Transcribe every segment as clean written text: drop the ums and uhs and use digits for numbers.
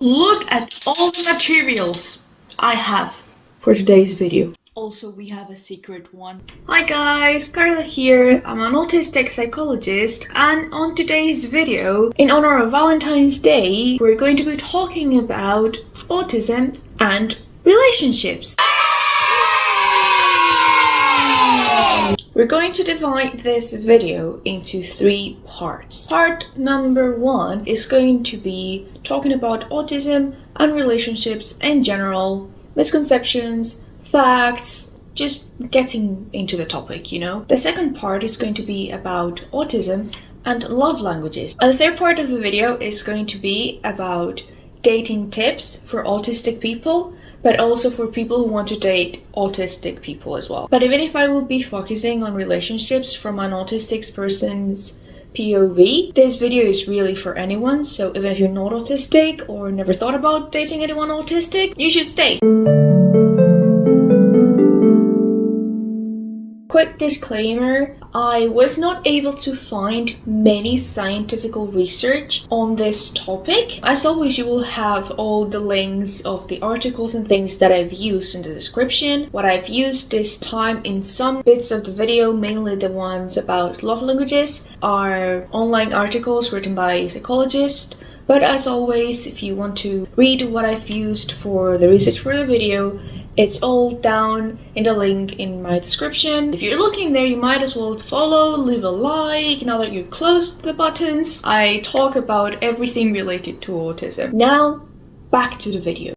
Look at all the materials I have for today's video. Also, we have a secret one. Hi guys, Carla here. I'm an autistic psychologist, and on today's video, in honor of Valentine's Day, we're going to be talking about autism and relationships. We're going to divide this video into 3 parts. Part number 1 is going to be talking about autism and relationships in general, misconceptions, facts, just getting into the topic, you know. The second part is going to be about autism and love languages. And the third part of the video is going to be about dating tips for autistic people, but also for people who want to date autistic people as well. But even if I will be focusing on relationships from an autistic person's POV, this video is really for anyone, so even if you're not autistic or never thought about dating anyone autistic, you should stay. Quick disclaimer, I was not able to find many scientific research on this topic. As always, you will have all the links of the articles and things that I've used in the description. What I've used this time in some bits of the video, mainly the ones about love languages, are online articles written by psychologists. But as always, if you want to read what I've used for the research for the video, it's all down in the link in my description. If you're looking there, you might as well follow, leave a like, now that you're close to the buttons. I talk about everything related to autism. Now, back to the video.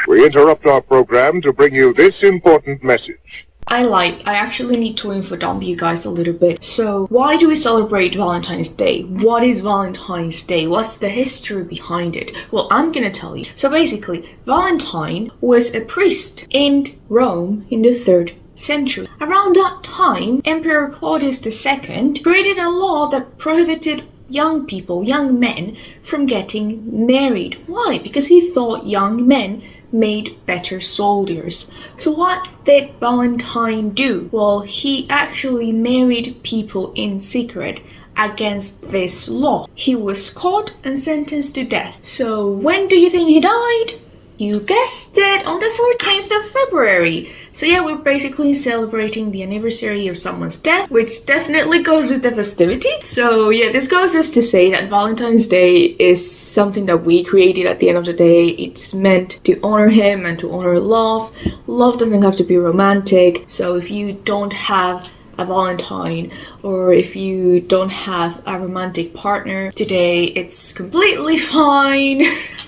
We interrupt our program to bring you this important message. I actually need to infodump you guys a little bit. So, why do we celebrate Valentine's Day? What is Valentine's Day? What's the history behind it? Well, I'm gonna tell you. So basically, Valentine was a priest in Rome in the 3rd century. Around that time, Emperor Claudius II created a law that prohibited young people, young men, from getting married. Why? Because he thought young men made better soldiers. So what did Valentine do? Well, he actually married people in secret against this law. He was caught and sentenced to death. So when do you think he died? You guessed it, on the 14th of February. So yeah, we're basically celebrating the anniversary of someone's death, which definitely goes with the festivity. So yeah, this goes just to say that Valentine's Day is something that we created at the end of the day. It's meant to honor him and to honor love. Love doesn't have to be romantic. So if you don't have a Valentine, or if you don't have a romantic partner today, it's completely fine.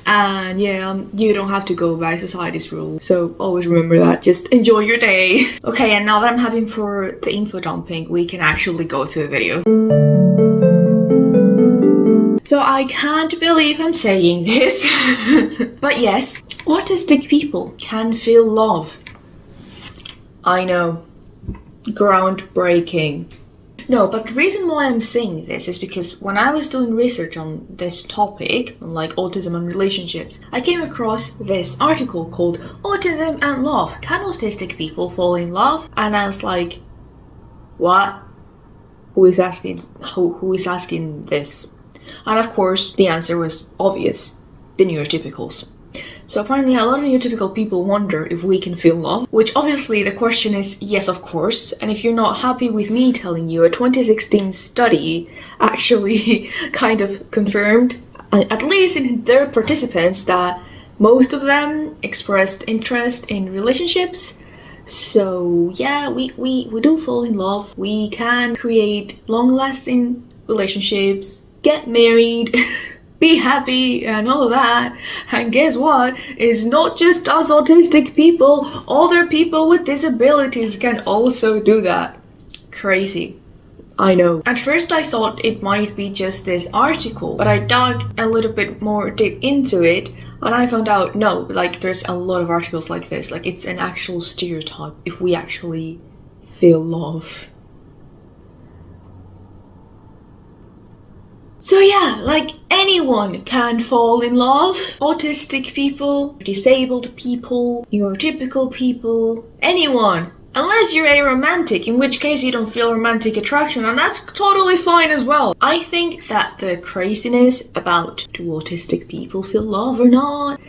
And yeah, you don't have to go by society's rules. So always remember that. Just enjoy your day. Okay, and now that I'm happy for the info dumping, we can actually go to the video. So I can't believe I'm saying this. But yes, autistic people can feel love. I know. Groundbreaking. No, but the reason why I'm saying this is because when I was doing research on this topic, on like autism and relationships, I came across this article called Autism and Love. Can autistic people fall in love? And I was like, what? Who is asking this? And of course, the answer was obvious. The neurotypicals. So apparently a lot of neurotypical people wonder if we can feel love, which obviously the question is yes, of course. And if you're not happy with me telling you, a 2016 study actually kind of confirmed, at least in their participants, that most of them expressed interest in relationships. So yeah, we do fall in love. We can create long-lasting relationships, get married, be happy and all of that. And guess what? It's not just us autistic people. Other people with disabilities can also do that. Crazy. I know. At first I thought it might be just this article, but I dug a little bit more deep into it, and I found out no, like there's a lot of articles like this. Like it's an actual stereotype if we actually feel love. So yeah, like anyone can fall in love. Autistic people, disabled people, neurotypical people, anyone. Unless you're aromantic, in which case you don't feel romantic attraction, and that's totally fine as well. I think that the craziness about do autistic people feel love or not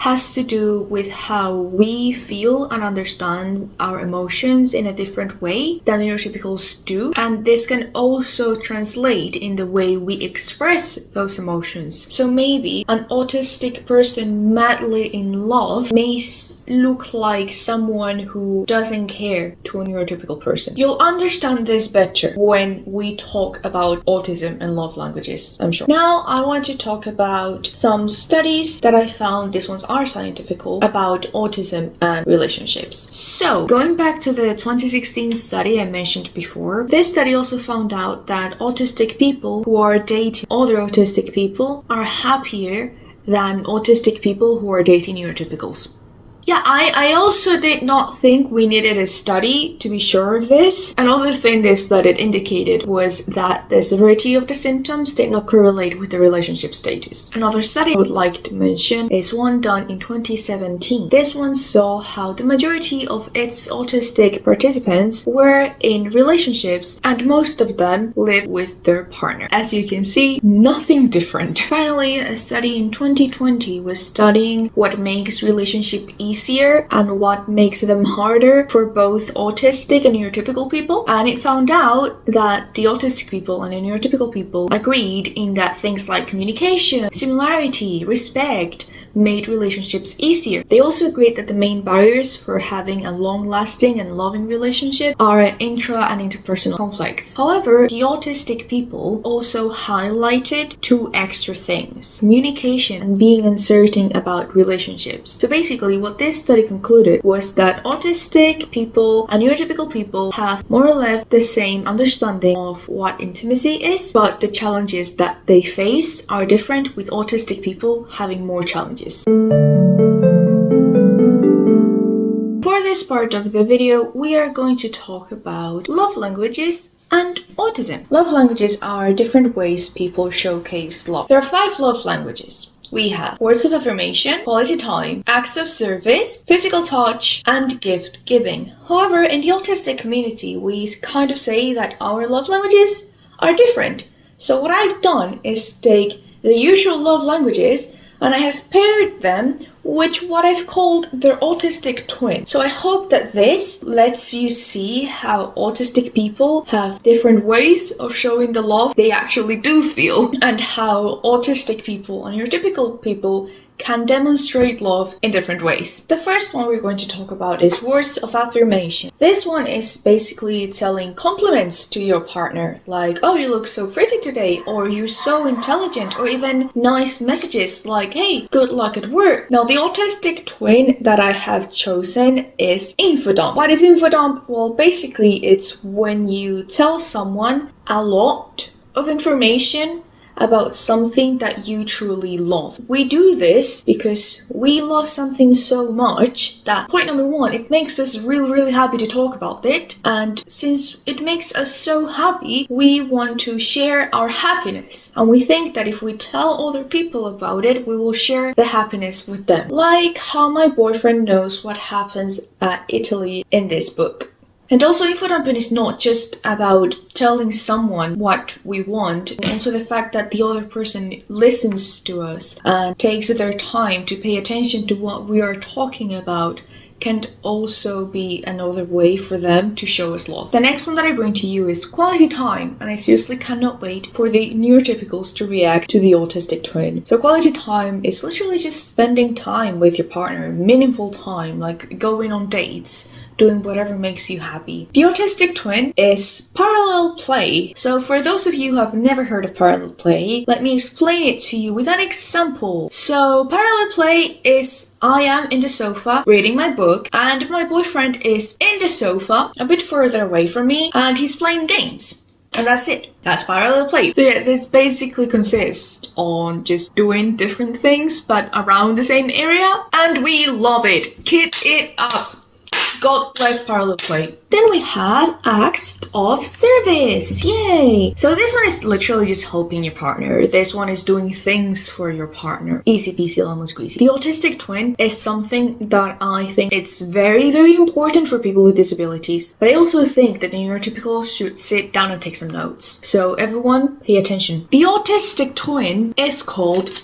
has to do with how we feel and understand our emotions in a different way than neurotypicals do. And this can also translate in the way we express those emotions. So maybe an autistic person madly in love may look like someone who doesn't care to a neurotypical person. You'll understand this better when we talk about autism and love languages, I'm sure. Now I want to talk about some studies that I found. These ones are scientific about autism and relationships. So, going back to the 2016 study I mentioned before, this study also found out that autistic people who are dating other autistic people are happier than autistic people who are dating neurotypicals. Yeah, I also did not think we needed a study to be sure of this. Another thing this study indicated was that the severity of the symptoms did not correlate with the relationship status. Another study I would like to mention is one done in 2017. This one saw how the majority of its autistic participants were in relationships, and most of them lived with their partner. As you can see, nothing different. Finally, a study in 2020 was studying what makes relationship easier and what makes them harder for both autistic and neurotypical people, and it found out that the autistic people and the neurotypical people agreed in that things like communication, similarity, respect made relationships easier. They also agreed that the main barriers for having a long-lasting and loving relationship are intra and interpersonal conflicts. However, the autistic people also highlighted two extra things: communication and being uncertain about relationships. So basically what this study concluded was that autistic people and neurotypical people have more or less the same understanding of what intimacy is, but the challenges that they face are different, with autistic people having more challenges. For this part of the video, we are going to talk about love languages and autism. Love languages are different ways people showcase love. There are 5 love languages. We have words of affirmation, quality time, acts of service, physical touch, and gift giving. However, in the autistic community, we kind of say that our love languages are different. So what I've done is take the usual love languages and I have paired them with what I've called their autistic twin. So I hope that this lets you see how autistic people have different ways of showing the love they actually do feel, and how autistic people and neurotypical people can demonstrate love in different ways. The first one we're going to talk about is words of affirmation. This one is basically telling compliments to your partner, like, oh, you look so pretty today, or you're so intelligent, or even nice messages like, hey, good luck at work. Now, the autistic twin that I have chosen is infodump. What is infodump? Well, basically it's when you tell someone a lot of information about something that you truly love. We do this because we love something so much that, point number one, it makes us really happy to talk about it. And since it makes us so happy, we want to share our happiness. And we think that if we tell other people about it, we will share the happiness with them. Like how my boyfriend knows what happens at Italy in this book. And also, infodumping is not just about telling someone what we want, also the fact that the other person listens to us and takes their time to pay attention to what we are talking about can also be another way for them to show us love. The next one that I bring to you is quality time, and I seriously cannot wait for the neurotypicals to react to the autistic twin. So quality time is literally just spending time with your partner, meaningful time, like going on dates, doing whatever makes you happy. The autistic twin is parallel play. So for those of you who have never heard of parallel play, let me explain it to you with an example. So parallel play is I am in the sofa reading my book and my boyfriend is in the sofa a bit further away from me and he's playing games. And that's it. That's parallel play. So yeah, this basically consists on just doing different things but around the same area, and we love it. Keep it up. God bless parallel play. Then we have acts of service. Yay! So this one is literally just helping your partner. This one is doing things for your partner. Easy peasy lemon squeezy. The autistic twin is something that I think it's very, very important for people with disabilities. But I also think that the neurotypical should sit down and take some notes. So everyone, pay attention. The autistic twin is called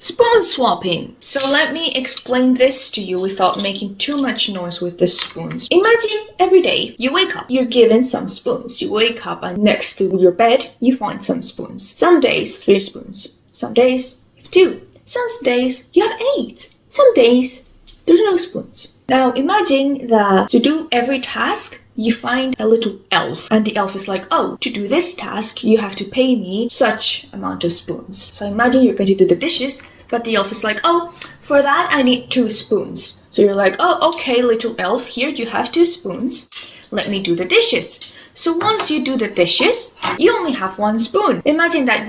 spoon swapping. So let me explain this to you without making too much noise with the spoons. Imagine every day you wake up, you're given some spoons. You wake up and next to your bed, you find some spoons. Some days, 3 spoons. Some days, you have 2. Some days, you have 8. Some days, there's no spoons. Now imagine that to do every task, you find a little elf, and the elf is like, oh, to do this task, you have to pay me such amount of spoons. So imagine you're going to do the dishes, but the elf is like, oh, for that I need 2 spoons. So you're like, oh, okay, little elf, here you have 2 spoons. Let me do the dishes. So once you do the dishes, you only have 1 spoon. Imagine that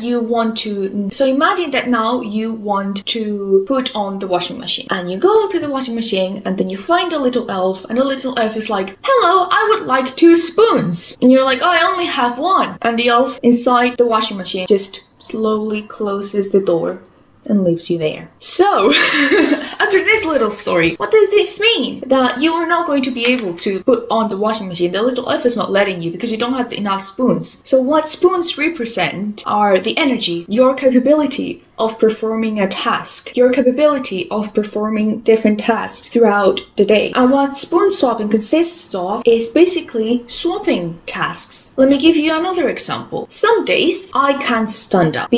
now you want to put on the washing machine. And you go to the washing machine and then you find a little elf, and the little elf is like, hello, I would like 2 spoons. And you're like, oh, I only have 1. And the elf inside the washing machine just slowly closes the door and leaves you there. So, after this little story, what does this mean? That you are not going to be able to put on the washing machine. The little elf is not letting you because you don't have enough spoons. So what spoons represent are the energy, your capability of performing a task, your capability of performing different tasks throughout the day. And what spoon swapping consists of is basically swapping tasks. Let me give you another example. Some days I can't stand up.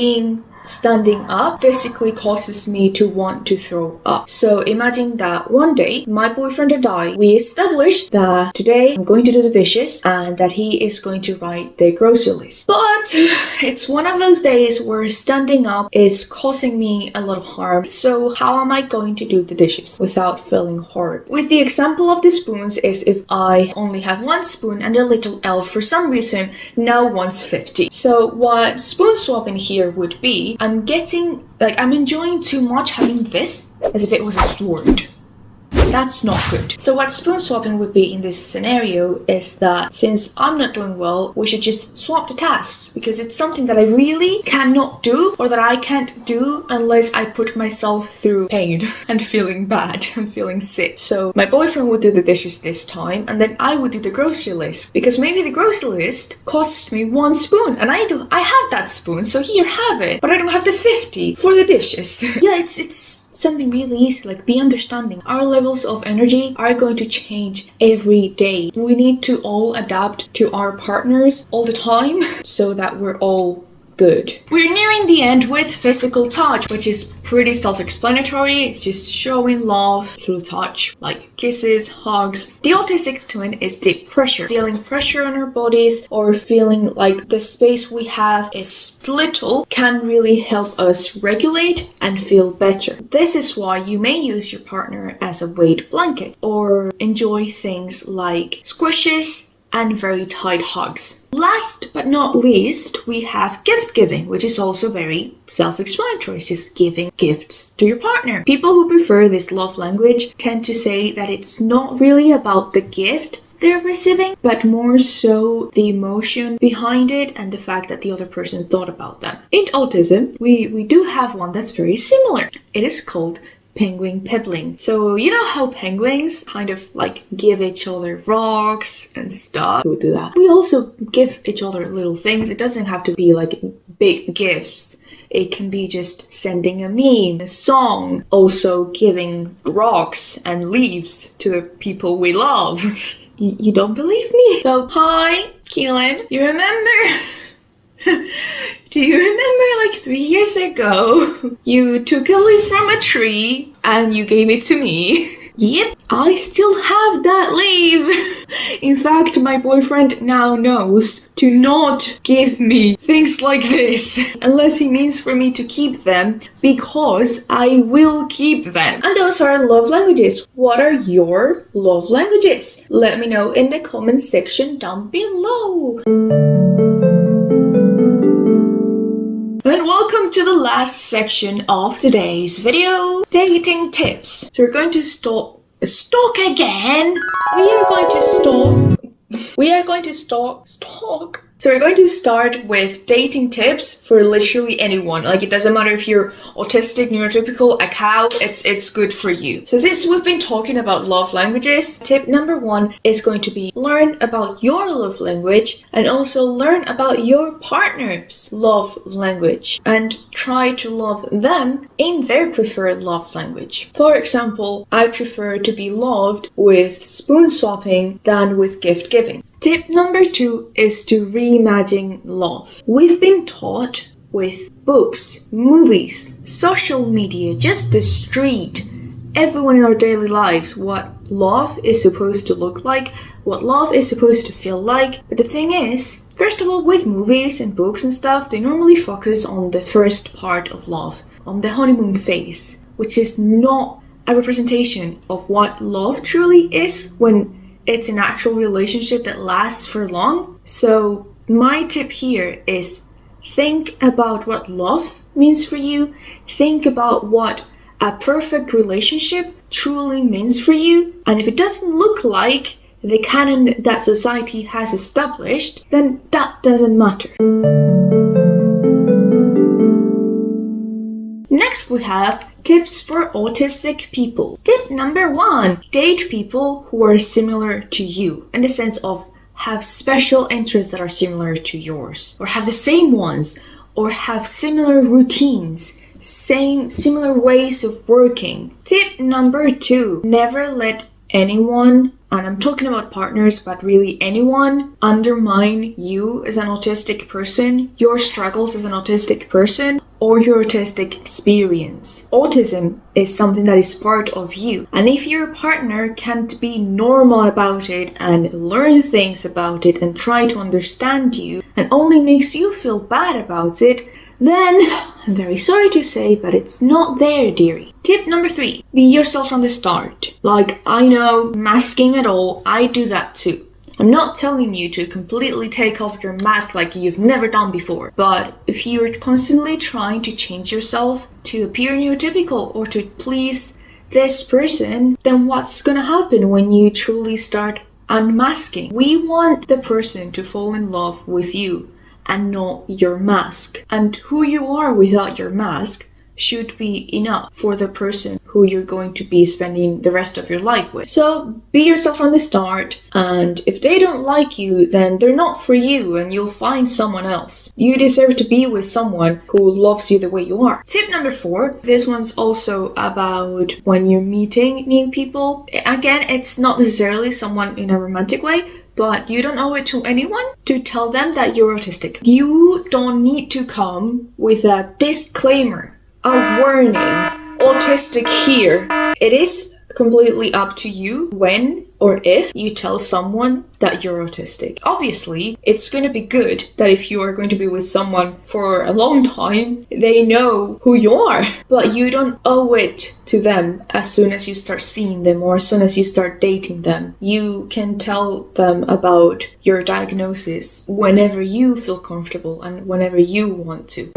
Standing up physically causes me to want to throw up. So imagine that one day, my boyfriend and I, we established that today I'm going to do the dishes and that he is going to write the grocery list. But it's one of those days where standing up is causing me a lot of harm. So how am I going to do the dishes without feeling horrible? With the example of the spoons is if I only have 1 spoon and a little elf for some reason now wants 50. So what spoon swapping here would be, I'm enjoying too much having this as if it was a sword. That's not good. So what spoon swapping would be in this scenario is that since I'm not doing well, we should just swap the tasks, because it's something that I really cannot do, or that I can't do unless I put myself through pain and feeling bad and feeling sick. So my boyfriend would do the dishes this time, and then I would do the grocery list, because maybe the grocery list costs me 1 spoon and I have that spoon, so here, have it, but I don't have the 50 for the dishes. Yeah, it's something really easy, like be understanding. Our levels of energy are going to change every day. We need to all adapt to our partners all the time so that we're all good. We're nearing the end with physical touch, which is pretty self-explanatory. It's just showing love through touch, like kisses, hugs. The autistic twin is deep pressure, feeling pressure on our bodies or feeling like the space we have is little can really help us regulate and feel better. This is why you may use your partner as a weight blanket or enjoy things like squishes and very tight hugs. Last but not least, we have gift giving, which is also very self-explanatory. It's just giving gifts to your partner. People who prefer this love language tend to say that it's not really about the gift they're receiving, but more so the emotion behind it and the fact that the other person thought about them. In autism, we do have one that's very similar. It is called penguin pebbling. So you know how penguins kind of like give each other rocks and stuff? We do that. We also give each other little things. It doesn't have to be like big gifts. It can be just sending a meme, a song, also giving rocks and leaves to the people we love. You don't believe me? So, hi, Keelan, you remember? Do you remember like 3 years ago, you took a leaf from a tree and you gave it to me? Yep, I still have that leaf. In fact, my boyfriend now knows to not give me things like this unless he means for me to keep them, because I will keep them. And those are love languages. What are your love languages? Let me know in the comment section down below. And welcome to the last section of today's video, dating tips. So we're going to stop Stalk again? We are going to stalk. So we're going to start with dating tips for literally anyone. Like, it doesn't matter if you're autistic, neurotypical, a cow, it's good for you. So since we've been talking about love languages, tip number 1 is going to be learn about your love language and also learn about your partner's love language and try to love them in their preferred love language. For example, I prefer to be loved with spoon swapping than with gift giving. Tip number 2 is to reimagine love. We've been taught with books, movies, social media, just the street, everyone in our daily lives, what love is supposed to look like, what love is supposed to feel like. But the thing is, first of all, with movies and books and stuff, they normally focus on the first part of love, on the honeymoon phase, which is not a representation of what love truly is when it's an actual relationship that lasts for long. So my tip here is think about what love means for you. Think about what a perfect relationship truly means for you. And if it doesn't look like the canon that society has established, then that doesn't matter. Next we have tips for autistic people. Tip number 1, date people who are similar to you in the sense of have special interests that are similar to yours, or have the same ones, or have similar routines, similar ways of working. Tip number 2, never let anyone, and I'm talking about partners, but really anyone, undermine you as an autistic person, your struggles as an autistic person, or your autistic experience. Autism is something that is part of you. And if your partner can't be normal about it and learn things about it and try to understand you and only makes you feel bad about it, then I'm very sorry to say, but it's not there, dearie. Tip number 3, be yourself from the start. Like, I know, masking at all, I do that too. I'm not telling you to completely take off your mask like you've never done before, but if you're constantly trying to change yourself to appear neurotypical or to please this person, then what's gonna happen when you truly start unmasking? We want the person to fall in love with you and not your mask. And who you are without your mask should be enough for the person who you're going to be spending the rest of your life with. So be yourself from the start, and if they don't like you, then they're not for you and you'll find someone else. You deserve to be with someone who loves you the way you are. Tip number 4, this one's also about when you're meeting new people. Again, it's not necessarily someone in a romantic way, but you don't owe it to anyone to tell them that you're autistic. You don't need to come with a disclaimer, a warning, autistic here. It is completely up to you when or if you tell someone that you're autistic. Obviously, it's going to be good that if you are going to be with someone for a long time, they know who you are. But you don't owe it to them as soon as you start seeing them or as soon as you start dating them. You can tell them about your diagnosis whenever you feel comfortable and whenever you want to.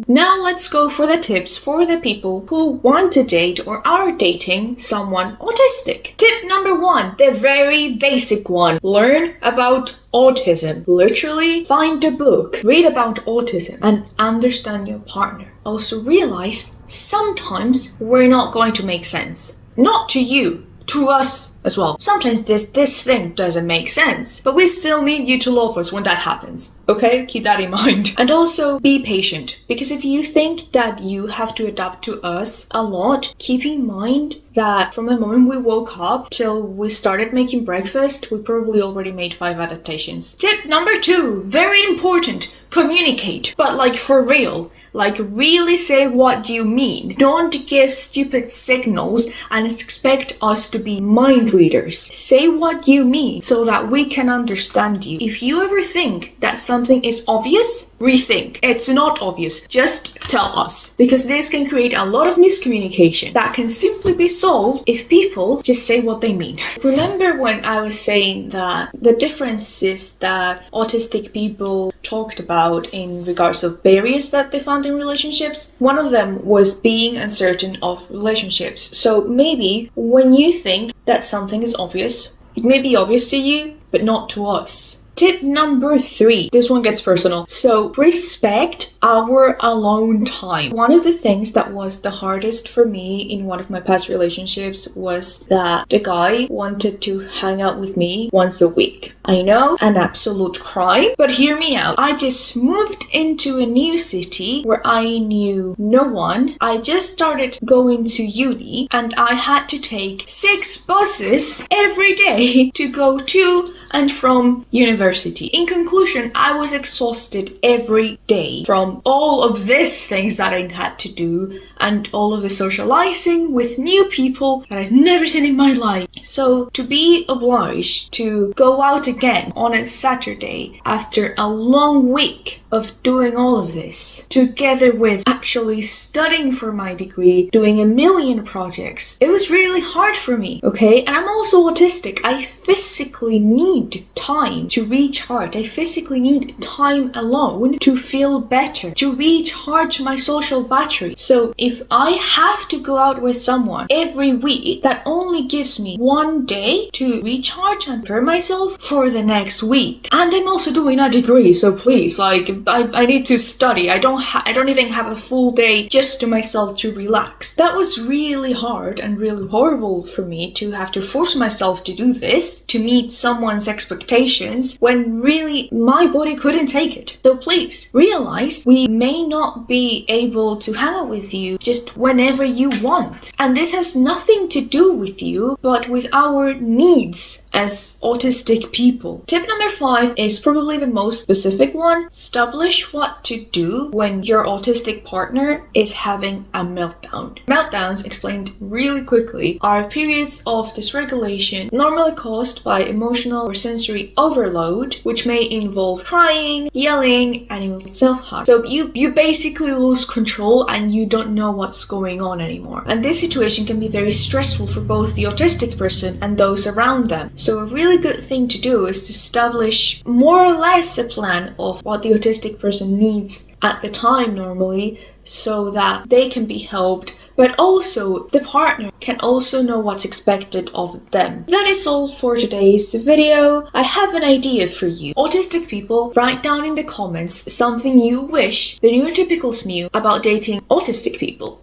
Now let's go for the tips for the people who want to date or are dating someone autistic. Tip number 1, the very basic one. Learn about autism. Literally, find a book, read about autism, and understand your partner. Also realize sometimes we're not going to make sense. Not to you, to us as well. Sometimes this thing doesn't make sense, but we still need you to love us when that happens. Okay? Keep that in mind. And also be patient, because if you think that you have to adapt to us a lot, keep in mind that from the moment we woke up till we started making breakfast, we probably already made 5 adaptations. Tip number 2, very important, communicate, but like for real. Like, really say what you mean. Don't give stupid signals and expect us to be mind readers. Say what you mean so that we can understand you. If you ever think that something is obvious, rethink. It's not obvious. Just tell us. Because this can create a lot of miscommunication that can simply be solved if people just say what they mean. Remember when I was saying that the difference is that autistic people talked about in regards of barriers that they found in relationships. One of them was being uncertain of relationships. So maybe when you think that something is obvious, it may be obvious to you, but not to us. Tip number 3. This one gets personal. So respect our alone time. One of the things that was the hardest for me in one of my past relationships was that the guy wanted to hang out with me once a week. I know, an absolute crime, but hear me out. I just moved into a new city where I knew no one. I just started going to uni and I had to take 6 buses every day to go to and from university. In conclusion, I was exhausted every day from all of these things that I had to do and all of the socializing with new people that I've never seen in my life. So to be obliged to go out again on a Saturday after a long week of doing all of this, together with actually studying for my degree, doing a million projects, it was really hard for me, okay? And I'm also autistic. I physically need time to recharge. I physically need time alone to feel better, to recharge my social battery. So if I have to go out with someone every week, that only gives me one day to recharge and prepare myself for the next week. And I'm also doing a degree, so please, I need to study. I don't even have a full day just to myself to relax. That was really hard and really horrible for me to have to force myself to do this, to meet someone's expectations when really my body couldn't take it. So please realize we may not be able to hang out with you just whenever you want. And this has nothing to do with you, but with our needs as autistic people. Tip number 5 is probably the most specific one. Establish what to do when your autistic partner is having a meltdown. Meltdowns, explained really quickly, are periods of dysregulation normally caused by emotional or sensory overload, which may involve crying, yelling, and even self-harm. So you basically lose control and you don't know what's going on anymore. And this situation can be very stressful for both the autistic person and those around them. So a really good thing to do is to establish more or less a plan of what the autistic person needs at the time normally, so that they can be helped, but also the partner can also know what's expected of them. That is all for today's video. I have an idea for you. Autistic people, write down in the comments something you wish the neurotypicals knew about dating autistic people.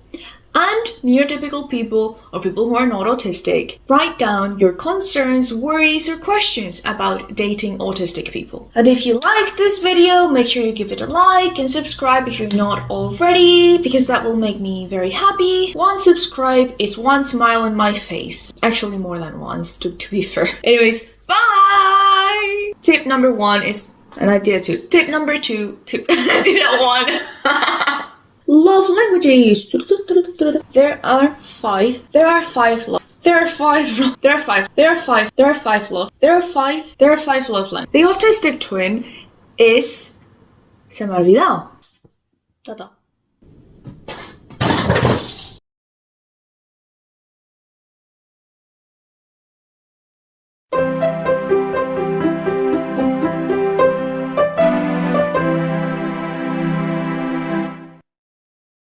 And neurotypical people, or people who are not autistic, write down your concerns, worries, or questions about dating autistic people. And if you liked this video, make sure you give it a like and subscribe if you're not already, because that will make me very happy. 1 subscribe is 1 smile on my face. Actually, more than once, to be fair. Anyways, bye! Tip number 1 is, and I did it too. Tip number 2, I did it 1. Love languages. There are five love languages. The autistic twin is... Se me ha olvidado.